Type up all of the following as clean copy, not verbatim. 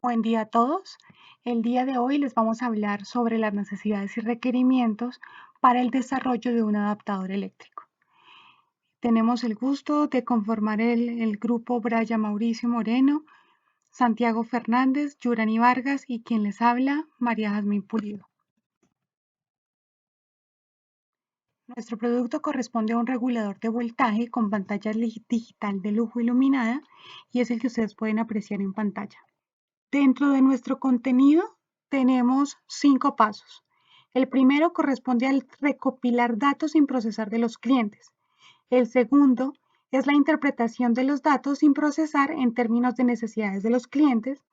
Buen día a todos. El día de hoy les vamos a hablar sobre las necesidades y requerimientos para el desarrollo de un adaptador eléctrico. Tenemos el gusto de conformar el grupo Braya Mauricio Moreno, Santiago Fernández, Yurani Vargas y quien les habla, María Jazmín Pulido. Nuestro producto corresponde a un regulador de voltaje con pantalla digital de lujo iluminada y es el que ustedes pueden apreciar en pantalla. Dentro de nuestro contenido tenemos 5 pasos. El primero corresponde al recopilar datos sin procesar de los clientes. El segundo es la interpretación de los datos sin procesar en términos de necesidades de los clientes.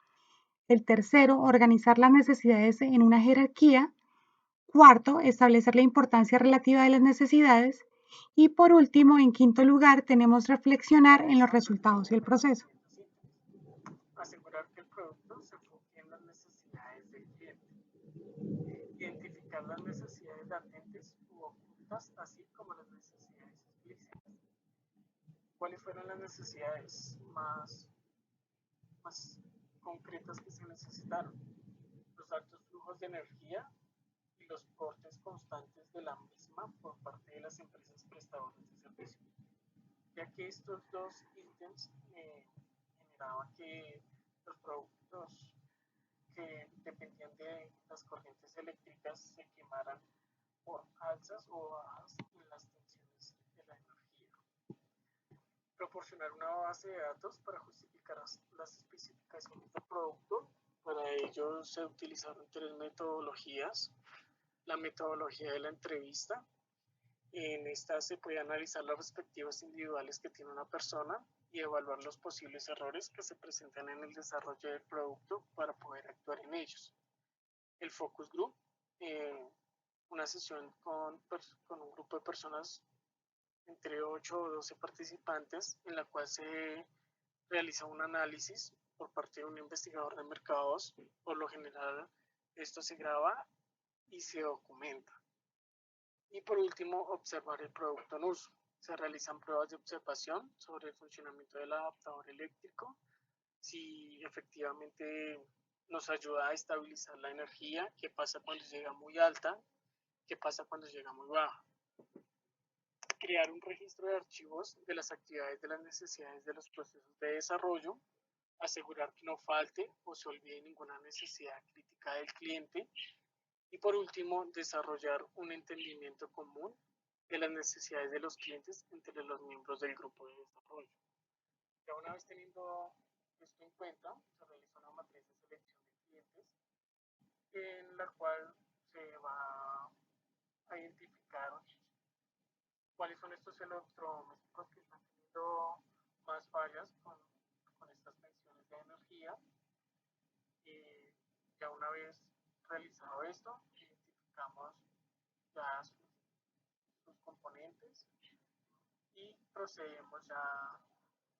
El tercero, organizar las necesidades en una jerarquía. Cuarto, establecer la importancia relativa de las necesidades. Y por último, en quinto lugar, tenemos reflexionar en los resultados y el proceso. Asegurar que el producto se enfoque en las necesidades del cliente. Identificar las necesidades latentes u ocultas, así como las necesidades explícitas. ¿Cuáles fueron las necesidades más concretas que se necesitaron? Los altos flujos de energía y los cortes constantes de la misma por parte de las empresas prestadoras de servicio, ya que estos dos ítems generaban que los productos que dependían de las corrientes eléctricas se quemaran por alzas o bajas en las tensiones de la energía. Proporcionar una base de datos para justificar las especificaciones del producto. Para ello se utilizaron 3 metodologías. La metodología de la entrevista. En esta se puede analizar las perspectivas individuales que tiene una persona y evaluar los posibles errores que se presentan en el desarrollo del producto para poder actuar en ellos. El focus group, una sesión con un grupo de personas entre 8 o 12 participantes en la cual se realiza un análisis por parte de un investigador de mercados. Por lo general esto se graba y se documenta. Y por último, observar el producto en uso. Se realizan pruebas de observación sobre el funcionamiento del adaptador eléctrico, si efectivamente nos ayuda a estabilizar la energía, qué pasa cuando llega muy alta, qué pasa cuando llega muy baja. Crear un registro de archivos de las actividades de las necesidades de los procesos de desarrollo, asegurar que no falte o se olvide ninguna necesidad crítica del cliente. Y por último, desarrollar un entendimiento común de las necesidades de los clientes entre los miembros del grupo de desarrollo. Ya una vez teniendo esto en cuenta, se realiza una matriz de selección de clientes en la cual se va a identificar cuáles son estos electrodomésticos que están teniendo más fallas con estas tensiones de energía. Ya una vez realizado esto, identificamos ya sus componentes y procedemos ya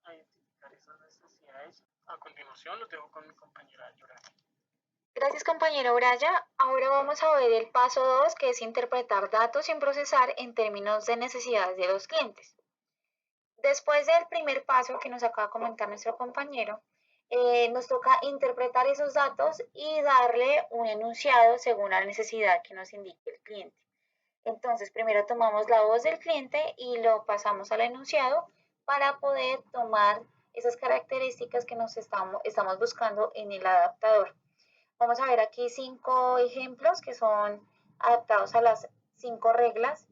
a identificar esas necesidades. A continuación lo tengo con mi compañera Yurani. Gracias, compañero Braya. Ahora vamos a ver el paso 2, que es interpretar datos sin procesar en términos de necesidades de los clientes. Después del primer paso que nos acaba de comentar nuestro compañero, nos toca interpretar esos datos y darle un enunciado según la necesidad que nos indique el cliente. Entonces, primero tomamos la voz del cliente y lo pasamos al enunciado para poder tomar esas características que estamos buscando en el adaptador. Vamos a ver aquí 5 ejemplos que son adaptados a las 5 reglas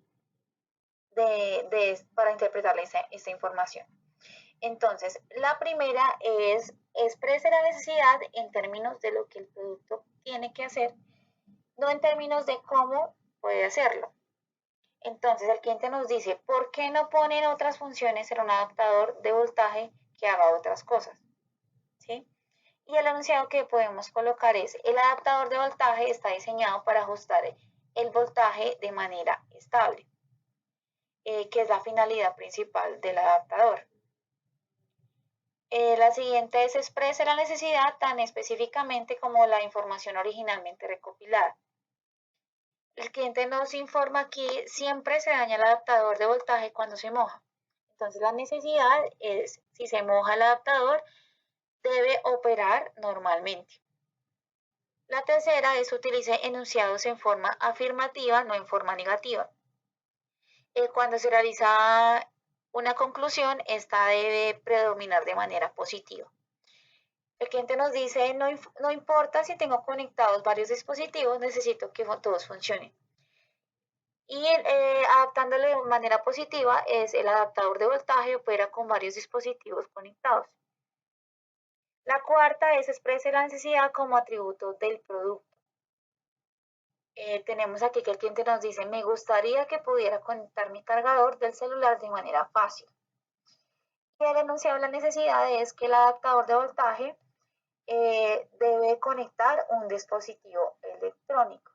para interpretar esta información. Entonces, la primera es exprese la necesidad en términos de lo que el producto tiene que hacer, no en términos de cómo puede hacerlo. Entonces, el cliente nos dice, ¿por qué no ponen otras funciones en un adaptador de voltaje que haga otras cosas? ¿Sí? Y el enunciado que podemos colocar es, el adaptador de voltaje está diseñado para ajustar el voltaje de manera estable, que es la finalidad principal del adaptador. La siguiente es, exprese la necesidad tan específicamente como la información originalmente recopilada. El cliente nos informa aquí, siempre se daña el adaptador de voltaje cuando se moja. Entonces la necesidad es, si se moja el adaptador, debe operar normalmente. La tercera es utilice enunciados en forma afirmativa, no en forma negativa. Cuando se realiza una conclusión, esta debe predominar de manera positiva. El cliente nos dice, no importa si tengo conectados varios dispositivos, necesito que todos funcionen. Y adaptándolo de manera positiva es el adaptador de voltaje opera con varios dispositivos conectados. La cuarta es exprese la necesidad como atributo del producto. Tenemos aquí que el cliente nos dice, me gustaría que pudiera conectar mi cargador del celular de manera fácil. Y el enunciado de la necesidad es que el adaptador de voltaje debe conectar un dispositivo electrónico.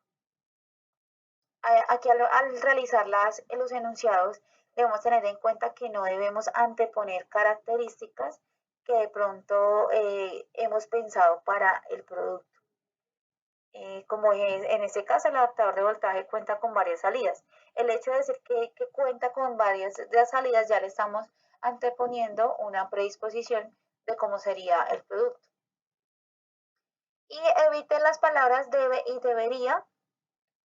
Aquí al realizar los enunciados debemos tener en cuenta que no debemos anteponer características que de pronto hemos pensado para el producto. Como en este caso el adaptador de voltaje cuenta con varias salidas. El hecho de decir que cuenta con varias de las salidas ya le estamos anteponiendo una predisposición de cómo sería el producto. Y eviten las palabras debe y debería.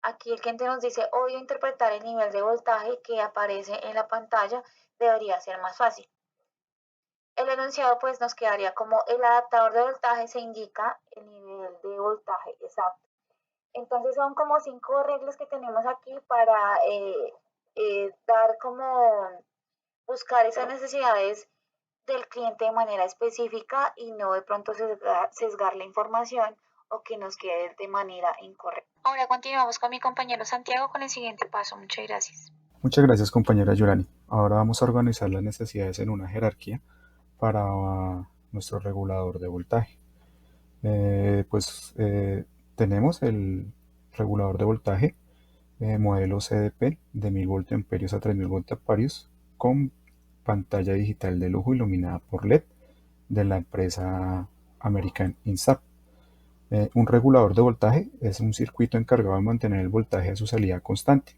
Aquí el cliente nos dice, hoy interpretar el nivel de voltaje que aparece en la pantalla debería ser más fácil. El enunciado pues nos quedaría como el adaptador de voltaje se indica el nivel de voltaje exacto. Entonces son como 5 reglas que tenemos aquí para dar como buscar esas necesidades del cliente de manera específica y no de pronto sesgar la información o que nos quede de manera incorrecta. Ahora continuamos con mi compañero Santiago con el siguiente paso. Muchas gracias. Muchas gracias, compañera Yurani. Ahora vamos a organizar las necesidades en una jerarquía para nuestro regulador de voltaje. Tenemos el regulador de voltaje modelo CDP de 1000 voltamperios a 3000 voltamperios con pantalla digital de lujo iluminada por LED de la empresa American Insap. Un regulador de voltaje es un circuito encargado de mantener el voltaje a su salida constante,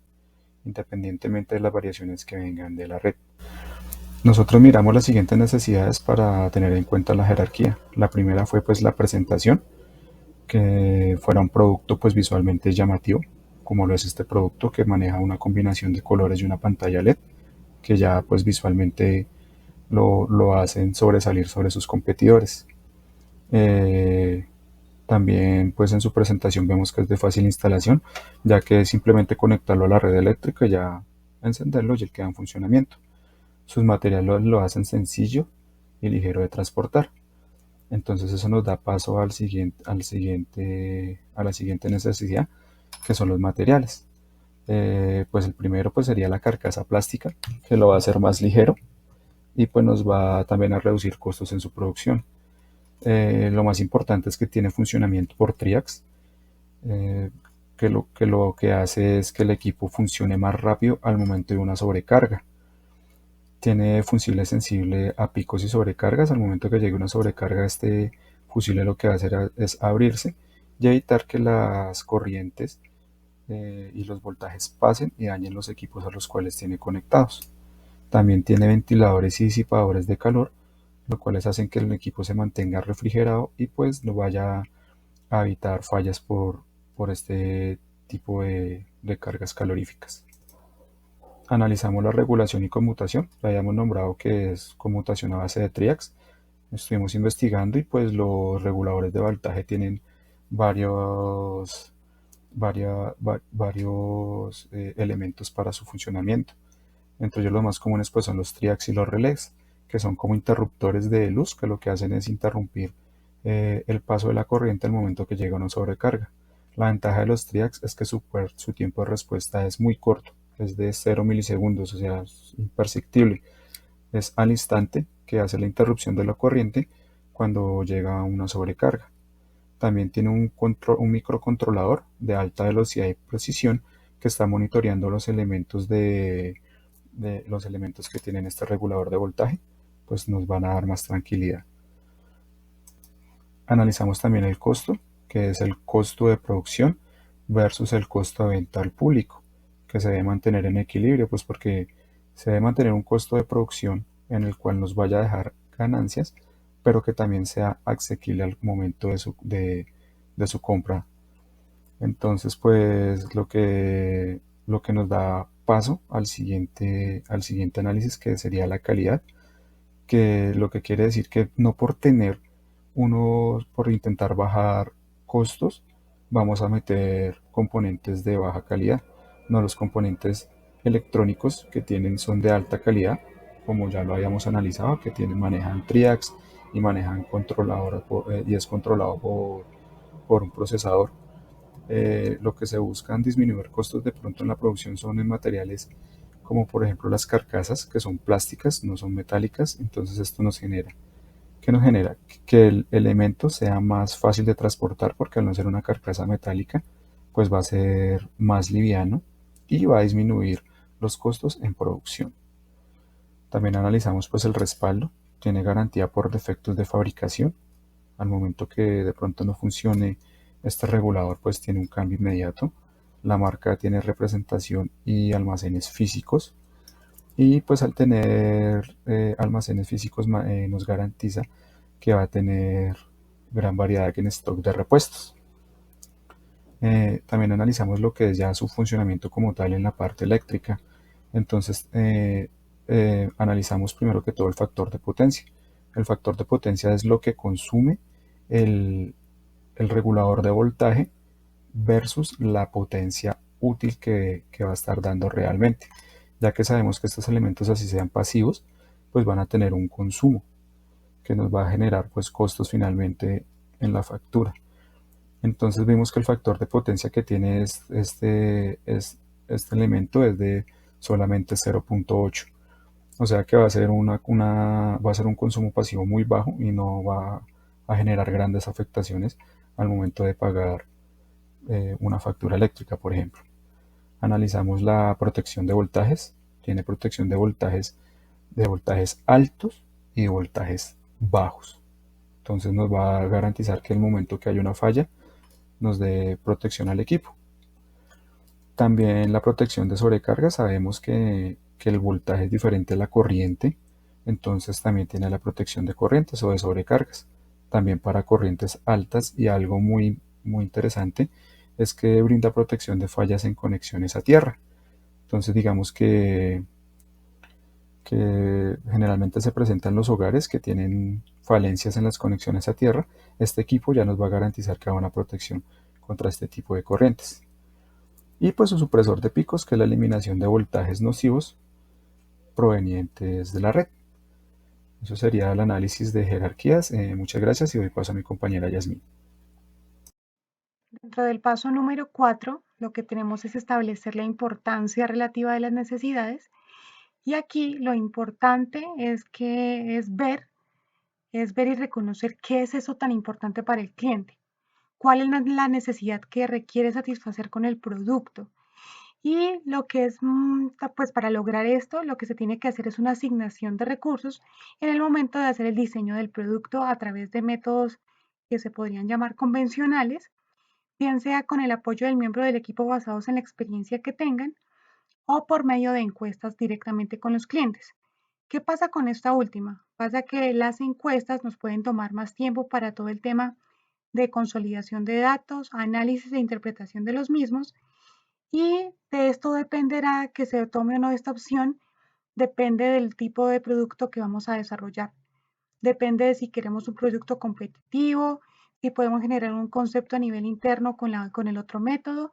independientemente de las variaciones que vengan de la red. Nosotros miramos las siguientes necesidades para tener en cuenta la jerarquía. La primera fue pues la presentación, que fuera un producto pues visualmente llamativo, como lo es este producto que maneja una combinación de colores y una pantalla LED, que ya pues visualmente lo hacen sobresalir sobre sus competidores. También pues en su presentación vemos que es de fácil instalación, ya que es simplemente conectarlo a la red eléctrica y ya encenderlo y él queda en funcionamiento. Sus materiales lo hacen sencillo y ligero de transportar. Entonces eso nos da paso a la siguiente necesidad, que son los materiales. Pues el primero pues sería la carcasa plástica, que lo va a hacer más ligero y pues nos va también a reducir costos en su producción. Lo más importante es que tiene funcionamiento por TRIACS, que lo que hace es que el equipo funcione más rápido al momento de una sobrecarga. Tiene fusible sensible a picos y sobrecargas. Al momento que llegue una sobrecarga, este fusible lo que va a hacer es abrirse y evitar que las corrientes y los voltajes pasen y dañen los equipos a los cuales tiene conectados. También tiene ventiladores y disipadores de calor, lo cuales hacen que el equipo se mantenga refrigerado y pues no vaya a evitar fallas por este tipo de cargas caloríficas. Analizamos la regulación y conmutación. La habíamos nombrado que es conmutación a base de TRIACS. Estuvimos investigando y pues los reguladores de voltaje tienen varios elementos para su funcionamiento. Entre ellos los más comunes pues son los TRIACS y los relés, que son como interruptores de luz, que lo que hacen es interrumpir el paso de la corriente al momento que llega una sobrecarga. La ventaja de los TRIACS es que su tiempo de respuesta es muy corto, es de 0 milisegundos, o sea, es imperceptible. Es al instante que hace la interrupción de la corriente cuando llega una sobrecarga. También tiene un microcontrolador de alta velocidad y precisión que está monitoreando los elementos los elementos que tienen este regulador de voltaje, pues nos van a dar más tranquilidad. Analizamos también el costo, que es el costo de producción versus el costo de venta al público, que se debe mantener en equilibrio, pues porque se debe mantener un costo de producción en el cual nos vaya a dejar ganancias, pero que también sea asequible al momento de su compra Entonces, pues lo que nos da paso al siguiente análisis, que sería la calidad, que lo que quiere decir que no por por intentar bajar costos, vamos a meter componentes de baja calidad. No, los componentes electrónicos que tienen son de alta calidad, como ya lo habíamos analizado, que manejan TRIACs y manejan y es controlado por un procesador. Lo que se buscan disminuir costos de pronto en la producción son en materiales como por ejemplo las carcasas, que son plásticas, no son metálicas. Entonces esto ¿qué nos genera? Que el elemento sea más fácil de transportar, porque al no ser una carcasa metálica, pues va a ser más liviano y va a disminuir los costos en producción. También analizamos pues el respaldo, tiene garantía por defectos de fabricación. Al momento que de pronto no funcione este regulador, pues tiene un cambio inmediato. La marca tiene representación y almacenes físicos, y pues al tener almacenes físicos nos garantiza que va a tener gran variedad en stock de repuestos. También analizamos lo que es ya su funcionamiento como tal en la parte eléctrica. Entonces analizamos primero que todo el factor de potencia. El factor de potencia es lo que consume el, el regulador de voltaje versus la potencia útil que va a estar dando realmente, ya que sabemos que estos elementos, así sean pasivos, pues van a tener un consumo que nos va a generar pues costos finalmente en la factura. Entonces vimos que el factor de potencia que tiene este elemento es de solamente 0.8, o sea que va a ser va a ser un consumo pasivo muy bajo y no va a generar grandes afectaciones al momento de pagar una factura eléctrica, por ejemplo. Analizamos la protección de voltajes. Tiene protección de voltajes altos y de voltajes bajos. Entonces nos va a garantizar que en el momento que haya una falla nos dé protección al equipo. También la protección de sobrecarga. Sabemos que el voltaje es diferente a la corriente, entonces también tiene la protección de corrientes o de sobrecargas. También para corrientes altas, y algo muy interesante es que brinda protección de fallas en conexiones a tierra. Entonces digamos que generalmente se presenta en los hogares que tienen falencias en las conexiones a tierra. Este equipo ya nos va a garantizar que va a una protección contra este tipo de corrientes. Y pues su supresor de picos, que es la eliminación de voltajes nocivos provenientes de la red. Eso sería el análisis de jerarquías. Muchas gracias y doy paso a mi compañera Yasmín. Dentro del paso número 4, lo que tenemos es establecer la importancia relativa de las necesidades. Y aquí lo importante es ver y reconocer qué es eso tan importante para el cliente, cuál es la necesidad que requiere satisfacer con el producto. Y lo que es, pues para lograr esto, lo que se tiene que hacer es una asignación de recursos en el momento de hacer el diseño del producto a través de métodos que se podrían llamar convencionales, bien sea con el apoyo del miembro del equipo basados en la experiencia que tengan o por medio de encuestas directamente con los clientes. ¿Qué pasa con esta última? Pasa que las encuestas nos pueden tomar más tiempo para todo el tema de consolidación de datos, análisis e interpretación de los mismos, y de esto dependerá que se tome o no esta opción, depende del tipo de producto que vamos a desarrollar. Depende de si queremos un producto competitivo, si podemos generar un concepto a nivel interno con el otro método,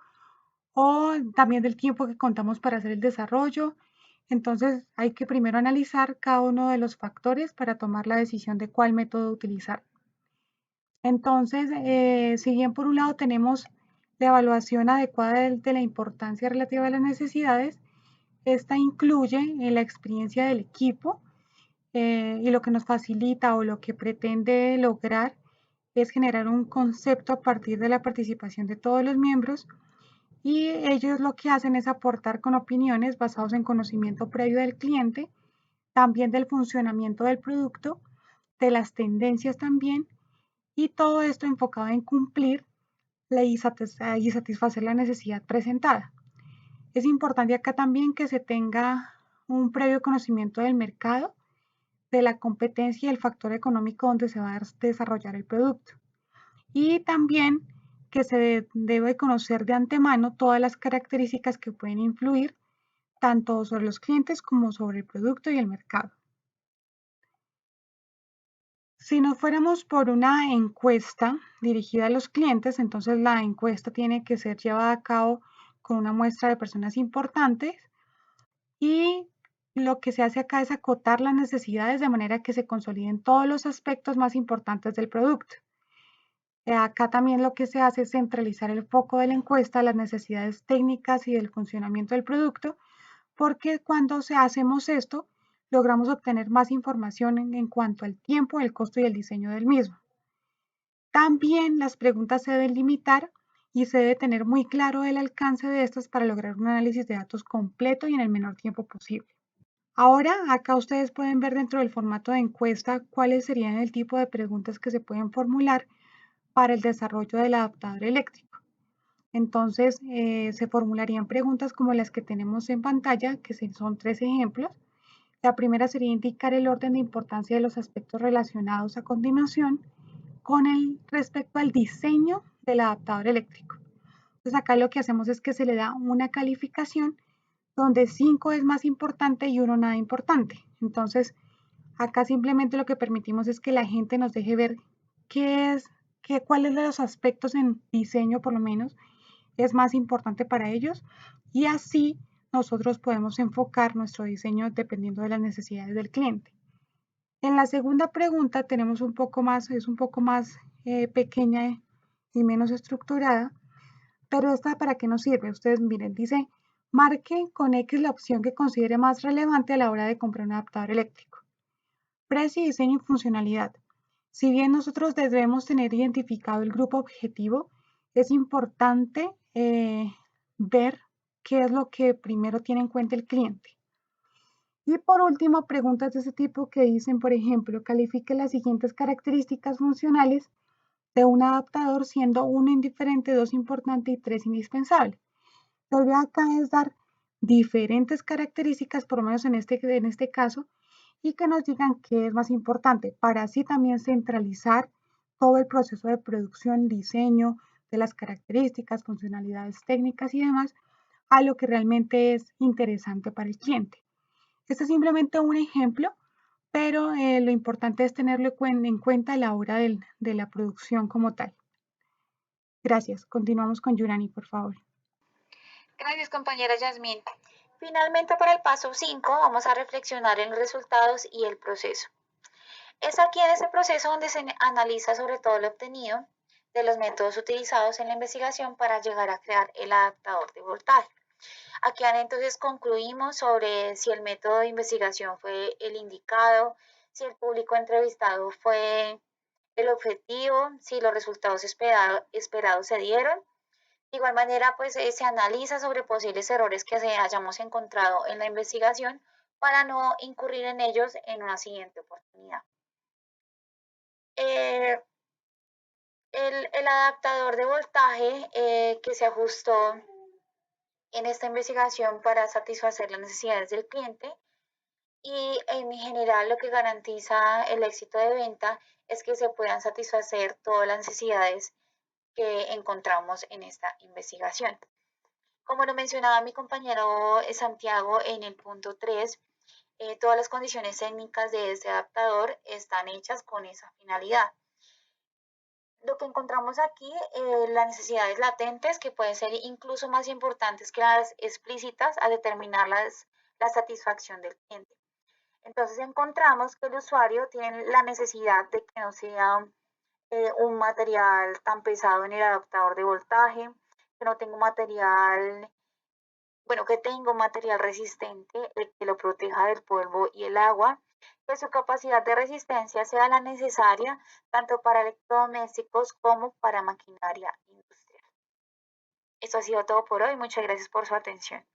o también del tiempo que contamos para hacer el desarrollo. Entonces hay que primero analizar cada uno de los factores para tomar la decisión de cuál método utilizar. Entonces, si bien por un lado tenemos la evaluación adecuada de la importancia relativa a las necesidades, esta incluye en la experiencia del equipo, y lo que nos facilita o lo que pretende lograr es generar un concepto a partir de la participación de todos los miembros, y ellos lo que hacen es aportar con opiniones basados en conocimiento previo del cliente, también del funcionamiento del producto, de las tendencias también, y todo esto enfocado en cumplir y satisfacer la necesidad presentada. Es importante acá también que se tenga un previo conocimiento del mercado, de la competencia y el factor económico donde se va a desarrollar el producto. Y también que se debe conocer de antemano todas las características que pueden influir tanto sobre los clientes como sobre el producto y el mercado. Si nos fuéramos por una encuesta dirigida a los clientes, entonces la encuesta tiene que ser llevada a cabo con una muestra de personas importantes y lo que se hace acá es acotar las necesidades de manera que se consoliden todos los aspectos más importantes del producto. Acá también lo que se hace es centralizar el foco de la encuesta a las necesidades técnicas y del funcionamiento del producto, porque cuando hacemos esto, logramos obtener más información en cuanto al tiempo, el costo y el diseño del mismo. También las preguntas se deben limitar y se debe tener muy claro el alcance de estas para lograr un análisis de datos completo y en el menor tiempo posible. Ahora, acá ustedes pueden ver dentro del formato de encuesta cuáles serían el tipo de preguntas que se pueden formular para el desarrollo del adaptador eléctrico. Entonces, se formularían preguntas como las que tenemos en pantalla, que son 3 ejemplos. La primera sería indicar el orden de importancia de los aspectos relacionados a continuación con respecto al diseño del adaptador eléctrico. Entonces, acá lo que hacemos es que se le da una calificación donde 5 es más importante y 1 nada importante. Entonces, acá simplemente lo que permitimos es que la gente nos deje ver cuáles de los aspectos en diseño, por lo menos, es más importante para ellos y así nosotros podemos enfocar nuestro diseño dependiendo de las necesidades del cliente. En la segunda pregunta tenemos es un poco más pequeña y menos estructurada, pero esta para qué nos sirve. Ustedes miren, dice, marque con X la opción que considere más relevante a la hora de comprar un adaptador eléctrico. Precio, diseño y funcionalidad. Si bien nosotros debemos tener identificado el grupo objetivo, es importante ver qué es lo que primero tiene en cuenta el cliente. Y por último, preguntas de ese tipo que dicen, por ejemplo, califique las siguientes características funcionales de un adaptador siendo 1 indiferente, 2 importante y 3 indispensable. La idea acá es dar diferentes características, por lo menos en este caso, y que nos digan qué es más importante, para así también centralizar todo el proceso de producción, diseño, de las características, funcionalidades técnicas y demás, a lo que realmente es interesante para el cliente. Este es simplemente un ejemplo, pero lo importante es tenerlo en cuenta a la hora de la producción como tal. Gracias. Continuamos con Yurani, por favor. Gracias, compañera Yasmín. Finalmente, para el paso 5, vamos a reflexionar en los resultados y el proceso. Es aquí en este proceso donde se analiza sobre todo lo obtenido de los métodos utilizados en la investigación para llegar a crear el adaptador de voltaje. Aquí entonces concluimos sobre si el método de investigación fue el indicado, si el público entrevistado fue el objetivo, si los resultados esperados se dieron. De igual manera, pues se analiza sobre posibles errores que hayamos encontrado en la investigación para no incurrir en ellos en una siguiente oportunidad. El adaptador de voltaje que se ajustó en esta investigación para satisfacer las necesidades del cliente y en general lo que garantiza el éxito de venta es que se puedan satisfacer todas las necesidades que encontramos en esta investigación. Como lo mencionaba mi compañero Santiago en el punto 3, todas las condiciones técnicas de este adaptador están hechas con esa finalidad. Lo que encontramos aquí, las necesidades latentes, que pueden ser incluso más importantes que las explícitas a determinar la satisfacción del cliente. Entonces encontramos que el usuario tiene la necesidad de que no sea un material tan pesado en el adaptador de voltaje, que no tenga un material, que tenga un material resistente que lo proteja del polvo y el agua, que su capacidad de resistencia sea la necesaria tanto para electrodomésticos como para maquinaria industrial. Esto ha sido todo por hoy. Muchas gracias por su atención.